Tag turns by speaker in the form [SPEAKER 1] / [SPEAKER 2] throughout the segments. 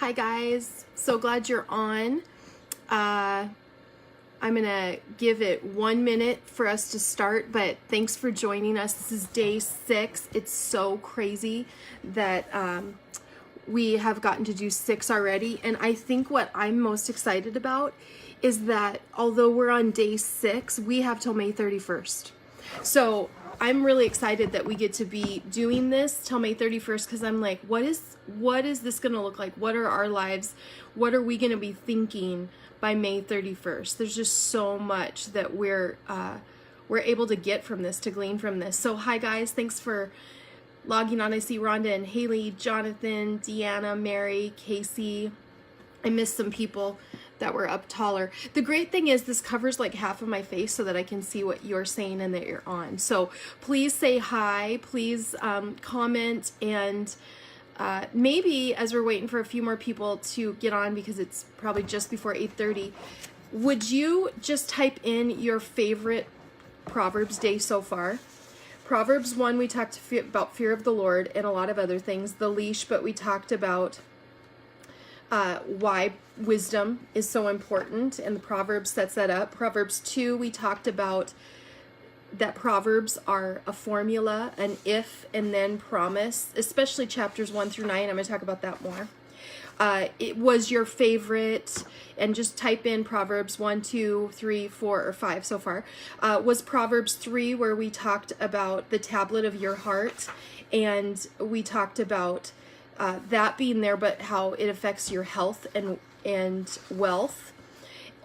[SPEAKER 1] Hi guys, so glad you're on. I'm gonna give it 1 minute for us to start, but thanks for joining us. This is day 6. It's so crazy that we have gotten to do 6 already, and I think what I'm most excited about is that although we're on day 6, we have till May 31st. So I'm really excited that we get to be doing this till May 31st, because I'm like, what is this going to look like? What are our lives? What are we going to be thinking by May 31st? There's just so much that we're able to get from this, to glean from this. So hi guys, thanks for logging on. I see Rhonda and Haley, Jonathan, Deanna, Mary, Casey. I missed some people that were up taller. The great thing is this covers like half of my face so that I can see what you're saying and that you're on. So please say hi, please comment, and maybe as we're waiting for a few more people to get on, because it's probably just before 8:30, would you just type in your favorite Proverbs day so far? Proverbs 1, we talked about fear of the Lord and a lot of other things, the leash, but we talked about why wisdom is so important, and the Proverbs sets that up. Proverbs 2, we talked about that Proverbs are a formula, an if and then promise, especially chapters 1 through 9. I'm going to talk about that more. It was your favorite, and just type in Proverbs 1, 2, 3, 4, or 5 so far. Was Proverbs 3, where we talked about the tablet of your heart, and we talked about that being there, but how it affects your health and wealth.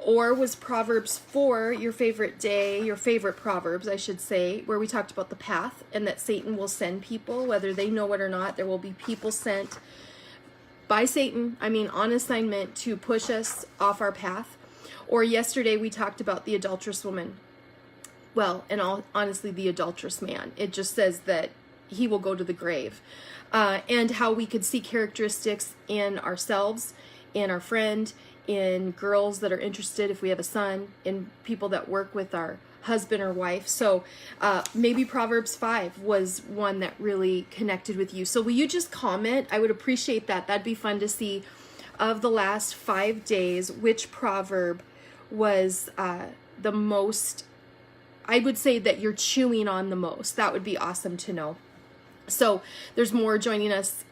[SPEAKER 1] Or was Proverbs 4 your favorite day, your favorite Proverbs, I should say, where we talked about the path, and that Satan will send people, whether they know it or not. There will be people sent by Satan, on assignment to push us off our path. Or yesterday we talked about the adulterous woman. Well, and honestly, the adulterous man. It just says that he will go to the grave. And how we could see characteristics in ourselves, in our friend, in girls that are interested if we have a son, in people that work with our husband or wife. So maybe Proverbs 5 was one that really connected with you. So will you just comment? I would appreciate that. That'd be fun to see, of the last 5 days, which proverb was the most, I would say, that you're chewing on the most. That would be awesome to know. So there's more joining us.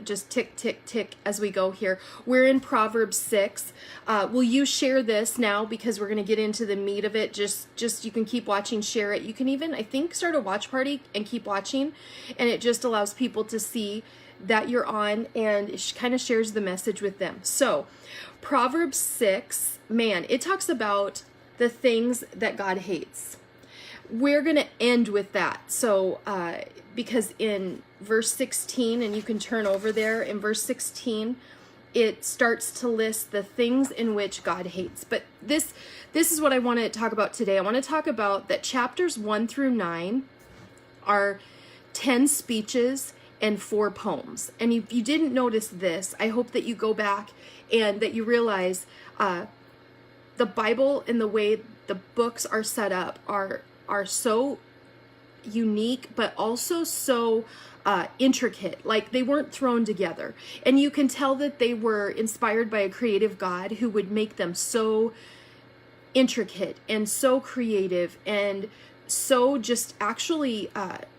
[SPEAKER 1] Just tick, tick, tick as we go here. We're in Proverbs 6. Will you share this now, because we're going to get into the meat of it. Just you can keep watching, share it. You can even, I think, start a watch party and keep watching, and it just allows people to see that you're on, and it kind of shares the message with them. So Proverbs 6, man, it talks about the things that God hates. We're going to end with that. So because in verse 16, and you can turn over there, in verse 16, it starts to list the things in which God hates. But this is what I want to talk about today. I want to talk about that chapters 1 through 9 are 10 speeches and 4 poems. And if you didn't notice this, I hope that you go back and that you realize the Bible and the way the books are set up are so unique, but also so intricate. Like, they weren't thrown together, and you can tell that they were inspired by a creative God who would make them so intricate and so creative and so just actually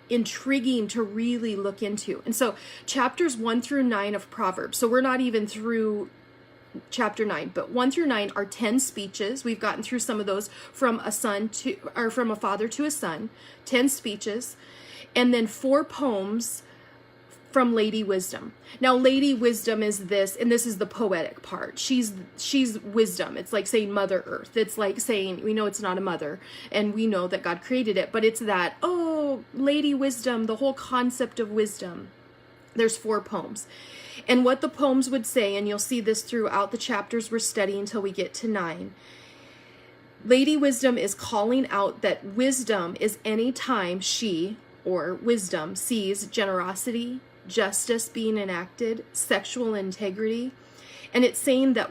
[SPEAKER 1] intriguing to really look into. And so chapters 1 through 9 of Proverbs, so we're not even through chapter 9, but 1 through 9 are 10 speeches. We've gotten through some of those, from a father to a son, 10 speeches, and then 4 poems from Lady Wisdom. Now, Lady Wisdom is this, and this is the poetic part. She's wisdom. It's like saying Mother Earth. It's like saying, we know it's not a mother, and we know that God created it, but it's that, oh, Lady Wisdom, the whole concept of wisdom. There's 4 poems. And what the poems would say, and you'll see this throughout the chapters we're studying until we get to 9, Lady Wisdom is calling out that wisdom is any time she, or wisdom, sees generosity, justice being enacted, sexual integrity. And it's saying that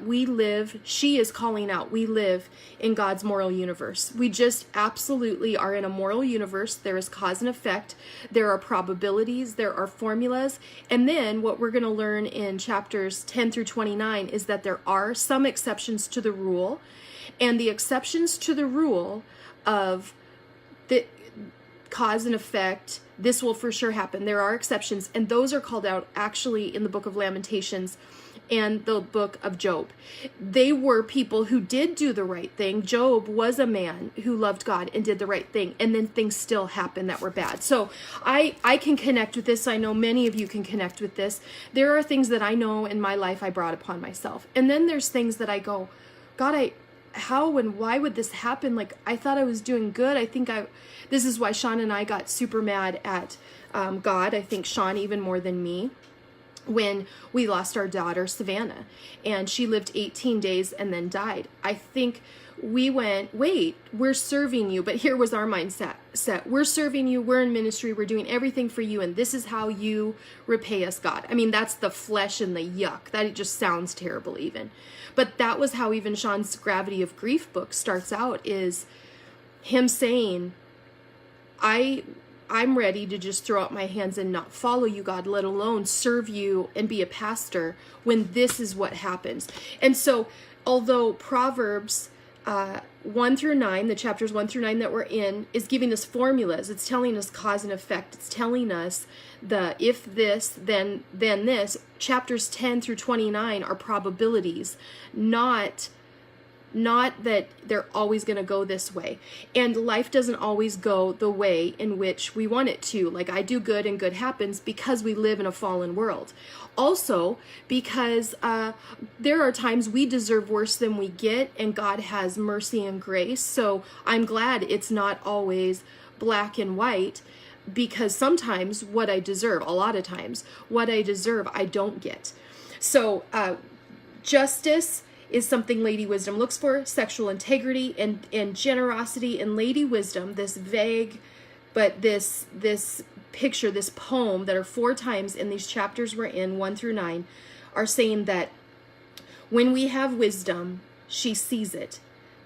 [SPEAKER 1] she is calling out, we live in God's moral universe. We just absolutely are in a moral universe. There is cause and effect. There are probabilities. There are formulas. And then what we're going to learn in chapters 10 through 29 is that there are some exceptions to the rule. And the exceptions to the rule of the cause and effect, this will for sure happen. There are exceptions. And those are called out actually in the book of Lamentations and the book of Job. They were people who did do the right thing. Job was a man who loved God and did the right thing, and then things still happened that were bad. So I can connect with this. I know many of you can connect with this. There are things that I know in my life I brought upon myself. And then there's things that I go, God, how and why would this happen? Like, I thought I was doing good. This is why Sean and I got super mad at God. I think Sean even more than me, when we lost our daughter, Savannah, and she lived 18 days and then died. I think we went, wait, we're serving you. But here was our mindset. We're serving you. We're in ministry. We're doing everything for you. And this is how you repay us, God. I mean, that's the flesh and the yuck. That it just sounds terrible even. But that was how even Sean's Gravity of Grief book starts out, is him saying, I'm ready to just throw up my hands and not follow you, God, let alone serve you and be a pastor when this is what happens. And so, although Proverbs 1 through 9, the chapters 1 through 9 that we're in, is giving us formulas, it's telling us cause and effect, it's telling us the if this, then this, chapters 10 through 29 are probabilities, not that they're always going to go this way. And life doesn't always go the way in which we want it to. Like, I do good and good happens because we live in a fallen world. Also, because there are times we deserve worse than we get, and God has mercy and grace. So I'm glad it's not always black and white, because sometimes what I deserve, a lot of times, what I deserve, I don't get. So justice is something Lady Wisdom looks for, sexual integrity and generosity. And Lady Wisdom, this vague, but this picture, this poem that are 4 times in these chapters we're in, 1 through 9, are saying that when we have wisdom, she sees it.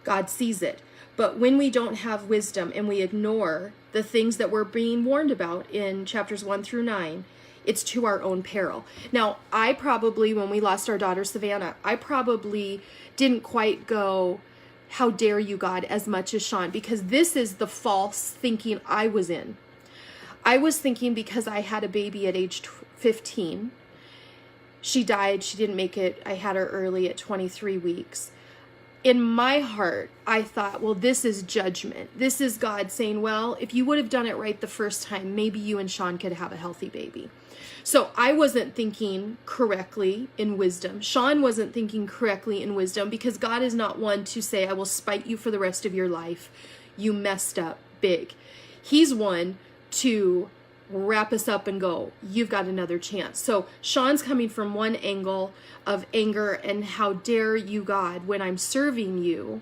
[SPEAKER 1] God sees it. But when we don't have wisdom and we ignore the things that we're being warned about in chapters 1 through 9, it's to our own peril. Now, I probably, when we lost our daughter, Savannah, I probably didn't quite go, how dare you, God, as much as Sean, because this is the false thinking I was in. I was thinking because I had a baby at age 15. She died. She didn't make it. I had her early at 23 weeks. In my heart, I thought, well, this is judgment. This is God saying, well, if you would have done it right the first time, maybe you and Sean could have a healthy baby. So I wasn't thinking correctly in wisdom. Sean wasn't thinking correctly in wisdom, because God is not one to say, I will spite you for the rest of your life. You messed up big. He's one to wrap us up and go, you've got another chance. So Sean's coming from one angle of anger and how dare you, God, when I'm serving you.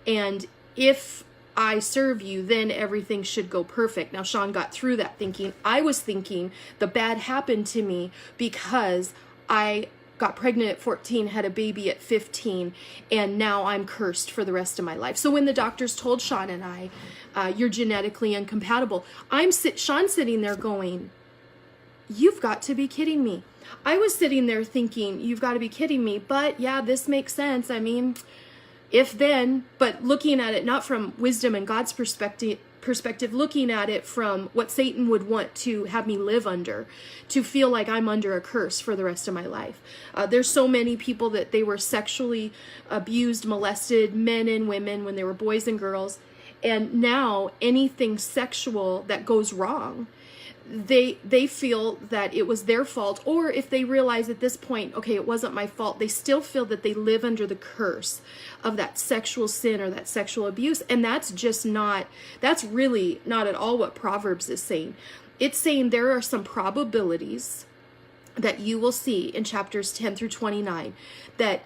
[SPEAKER 1] And if I serve you, then everything should go perfect. Now, Sean got through that thinking. I was thinking the bad happened to me because I got pregnant at 14, had a baby at 15, and now I'm cursed for the rest of my life. So when the doctors told Sean and I, you're genetically incompatible, Sean's sitting there going, you've got to be kidding me. I was sitting there thinking, you've got to be kidding me. But yeah, this makes sense. I mean, if then, but looking at it not from wisdom and God's perspective, looking at it from what Satan would want to have me live under, to feel like I'm under a curse for the rest of my life. There's so many people that they were sexually abused, molested, men and women, when they were boys and girls. And now anything sexual that goes wrong, they feel that it was their fault, or if they realize at this point, okay, it wasn't my fault, they still feel that they live under the curse of that sexual sin or that sexual abuse. And that's really not at all what Proverbs is saying. It's saying there are some probabilities that you will see in chapters 10 through 29 that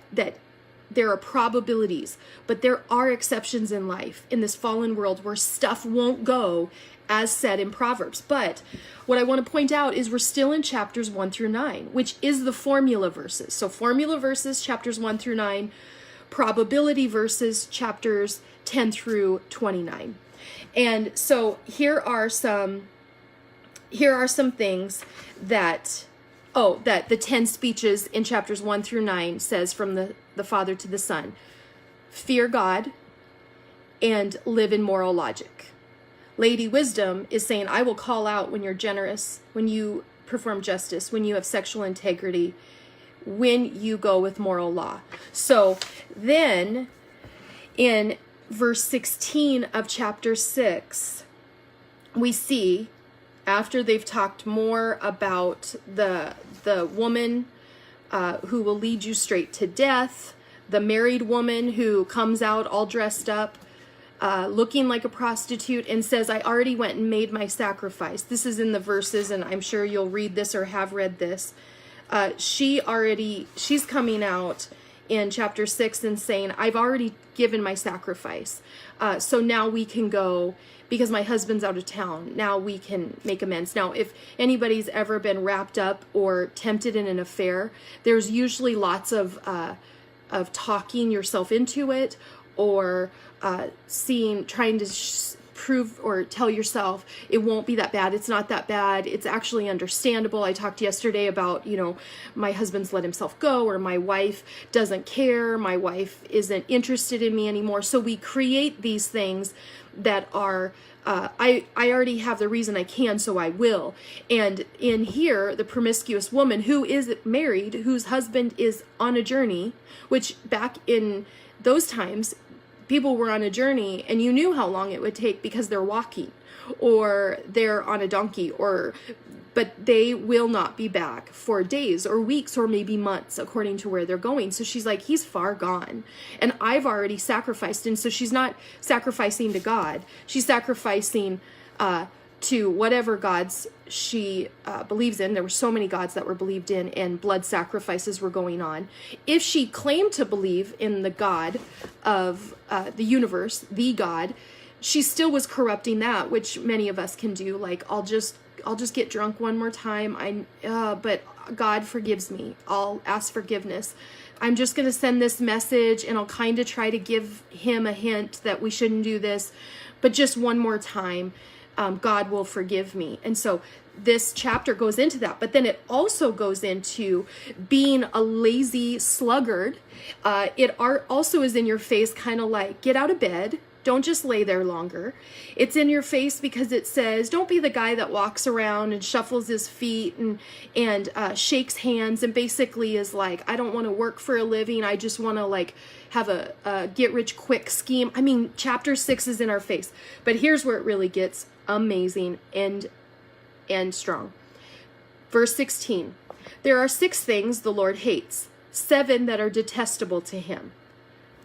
[SPEAKER 1] there are probabilities, but there are exceptions in life, in this fallen world, where stuff won't go as said in Proverbs. But what I want to point out is we're still in chapters 1 through 9, which is the formula verses. So formula verses, chapters 1 through 9, probability verses, chapters 10 through 29. And so here are some things that the 10 speeches in chapters 1 through 9 says from the Father to the Son. Fear God and live in moral logic. Lady Wisdom is saying, I will call out when you're generous, when you perform justice, when you have sexual integrity, when you go with moral law. So then in verse 16 of chapter 6, we see, after they've talked more about the woman who will lead you straight to death, the married woman who comes out all dressed up, looking like a prostitute and says, I already went and made my sacrifice. This is in the verses, and I'm sure you'll read this or have read this. She's coming out in chapter 6 and saying, I've already given my sacrifice. So now we can go, because my husband's out of town. Now we can make amends. Now, if anybody's ever been wrapped up or tempted in an affair, there's usually lots of talking yourself into it, or trying to prove or tell yourself it won't be that bad. It's not that bad. It's actually understandable. I talked yesterday about, my husband's let himself go, or my wife doesn't care. My wife isn't interested in me anymore. So we create these things that are, I already have the reason I can, so I will. And in here, the promiscuous woman who is married, whose husband is on a journey, which back in those times, people were on a journey and you knew how long it would take because they're walking or they're on a donkey, but they will not be back for days or weeks or maybe months according to where they're going. So she's like, he's far gone and I've already sacrificed. And so she's not sacrificing to God. She's sacrificing to whatever gods she believes in. There were so many gods that were believed in, and blood sacrifices were going on. If she claimed to believe in the God of the universe, the God, she still was corrupting that, which many of us can do. Like, I'll just get drunk one more time. But God forgives me. I'll ask forgiveness. I'm just going to send this message, and I'll kind of try to give him a hint that we shouldn't do this, but just one more time. God will forgive me. And so this chapter goes into that, but then it also goes into being a lazy sluggard. It also is in your face, kind of like, get out of bed. Don't just lay there longer. It's in your face because it says, don't be the guy that walks around and shuffles his feet and shakes hands and basically is like, I don't want to work for a living. I just want to have a get rich quick scheme. I mean, chapter 6 is in our face, but here's where it really gets amazing and strong. Verse 16, there are 6 things the Lord hates, 7 that are detestable to him: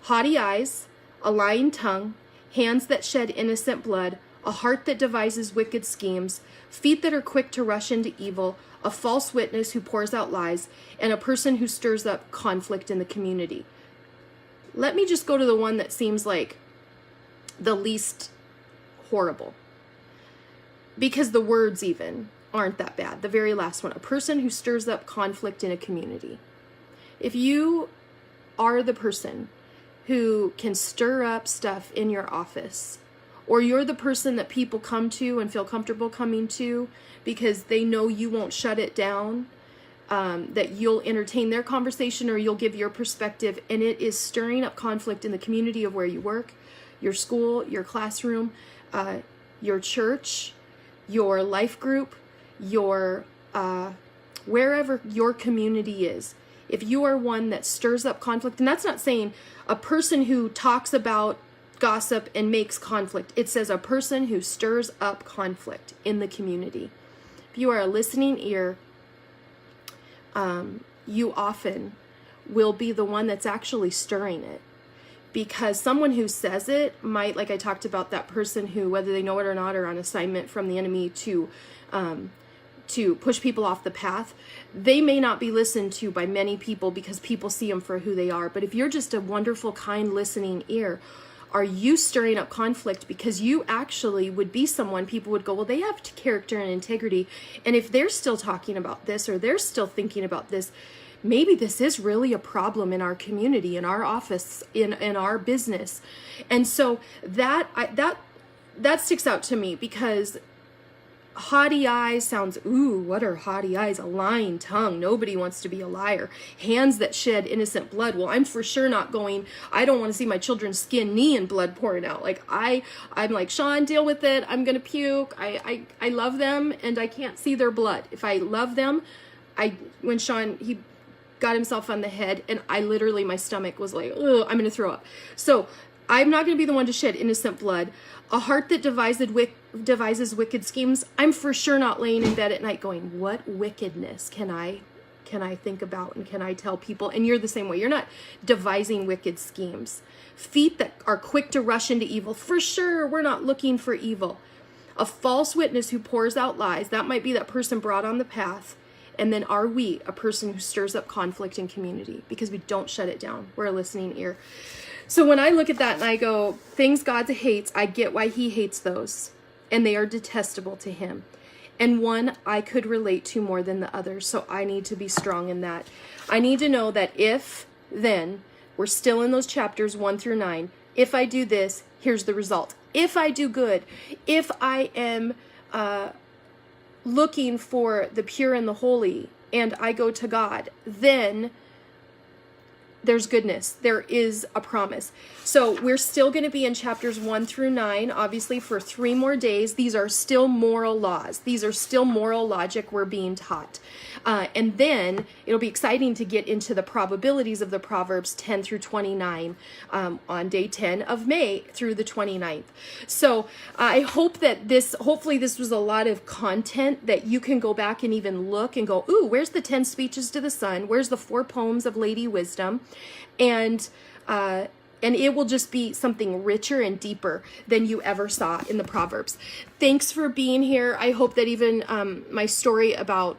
[SPEAKER 1] haughty eyes, a lying tongue, hands that shed innocent blood, a heart that devises wicked schemes, feet that are quick to rush into evil, a false witness who pours out lies, and a person who stirs up conflict in the community. Let me just go to the one that seems like the least horrible, because the words even aren't that bad. The very last one, a person who stirs up conflict in a community. If you are the person who can stir up stuff in your office, or you're the person that people come to and feel comfortable coming to because they know you won't shut it down, that you'll entertain their conversation or you'll give your perspective, and it is stirring up conflict in the community of where you work, your school, your classroom, your church, your life group, your wherever your community is. If you are one that stirs up conflict, and that's not saying a person who talks about gossip and makes conflict. It says a person who stirs up conflict in the community. If you are a listening ear, you often will be the one that's actually stirring it. Because someone who says it might, like I talked about, that person who, whether they know it or not, are on assignment from the enemy to to push people off the path, they may not be listened to by many people because people see them for who they are. But if you're just a wonderful, kind, listening ear, are you stirring up conflict because you actually would be someone people would go, well, they have character and integrity. And if they're still talking about this or they're still thinking about this, maybe this is really a problem in our community, in our office, in our business. And so that sticks out to me because haughty eyes sounds, ooh, what are haughty eyes? A lying tongue. Nobody wants to be a liar. Hands that shed innocent blood. Well, I'm for sure not going, I don't want to see my children's skin, knee, and blood pouring out. Like I'm like, Sean, deal with it. I'm going to puke. I love them and I can't see their blood. If I love them, when Sean, he got himself on the head and I literally, my stomach was like, oh, I'm going to throw up. So I'm not going to be the one to shed innocent blood. A heart that devises wicked schemes, I'm for sure not laying in bed at night going, what wickedness can I think about and can I tell people? And you're the same way. You're not devising wicked schemes. Feet that are quick to rush into evil, for sure, we're not looking for evil. A false witness who pours out lies, that might be that person brought on the path. And then are we a person who stirs up conflict in community because we don't shut it down? We're a listening ear. So when I look at that and I go, things God hates, I get why he hates those. And they are detestable to him. And one I could relate to more than the other. So I need to be strong in that. I need to know that if then, we're still in those chapters 1-9. If I do this, here's the result. If I do good, if I am looking for the pure and the holy, and I go to God, then there's goodness. There is a promise. So we're still going to be in chapters 1-9, obviously for 3 more days. These are still moral laws. These are still moral logic we're being taught. And then it'll be exciting to get into the probabilities of the Proverbs 10-29 on day 10 of May through the 29th. So I hope that hopefully this was a lot of content that you can go back and even look and go, ooh, where's the 10 speeches to the sun? Where's the 4 poems of Lady Wisdom? And it will just be something richer and deeper than you ever saw in the Proverbs. Thanks for being here. I hope that even my story about,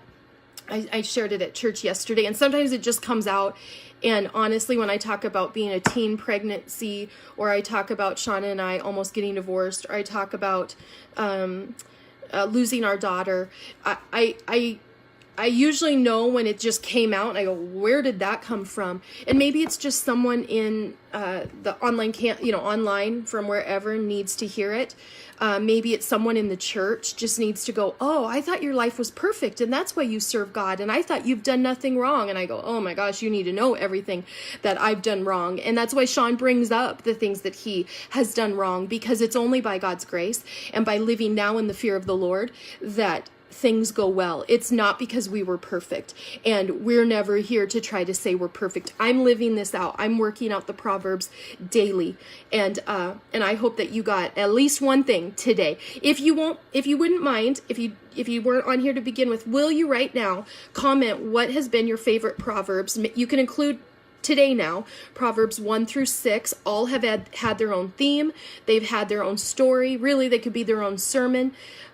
[SPEAKER 1] I shared it at church yesterday, and sometimes it just comes out. And honestly, when I talk about being a teen pregnancy, or I talk about Shauna and I almost getting divorced, or I talk about losing our daughter, I usually know when it just came out and I go, where did that come from? And maybe it's just someone in the online online from wherever needs to hear it. Maybe it's someone in the church just needs to go, oh, I thought your life was perfect and that's why you serve God. And I thought you've done nothing wrong. And I go, oh my gosh, you need to know everything that I've done wrong. And that's why Sean brings up the things that he has done wrong, because it's only by God's grace and by living now in the fear of the Lord that things go well. It's not because we were perfect, and we're never here to try to say we're perfect. I'm living this out. I'm working out the Proverbs daily, and I hope that you got at least one thing today. If you wouldn't mind, if you weren't on here to begin with, will you right now comment what has been your favorite Proverbs? You can include today now. Proverbs 1-6 all have had their own theme. They've had their own story. Really, they could be their own sermon.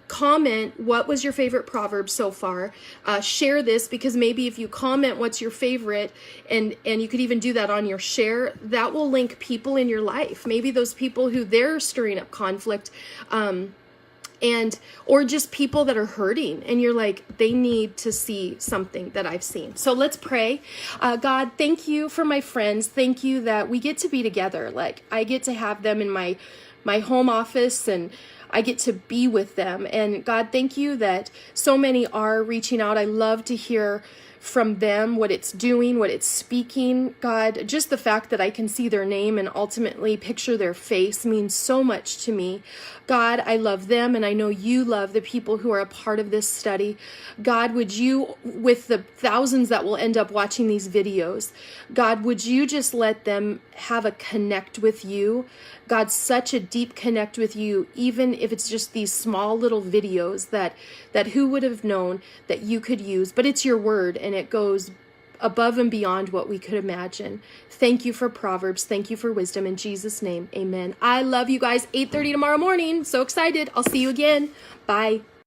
[SPEAKER 1] Comment what was your favorite proverb so far. Share this, because maybe if you comment what's your favorite, and you could even do that on your share, that will link people in your life. Maybe those people who they're stirring up conflict, or just people that are hurting, and you're like, they need to see something that I've seen. So let's pray. God, thank you for my friends. Thank you that we get to be together. Like, I get to have them in my home office, and I get to be with them. And God, thank you that so many are reaching out. I love to hear from them, what it's doing, what it's speaking. God, just the fact that I can see their name and ultimately picture their face means so much to me. God, I love them, and I know you love the people who are a part of this study. God, would you, with the thousands that will end up watching these videos, God, would you just let them have a connect with you? God, such a deep connect with you, even if it's just these small little videos that who would have known that you could use. But it's your word, and it goes above and beyond what we could imagine. Thank you for Proverbs. Thank you for wisdom. In Jesus' name, amen. I love you guys. 8:30 tomorrow morning. So excited. I'll see you again. Bye.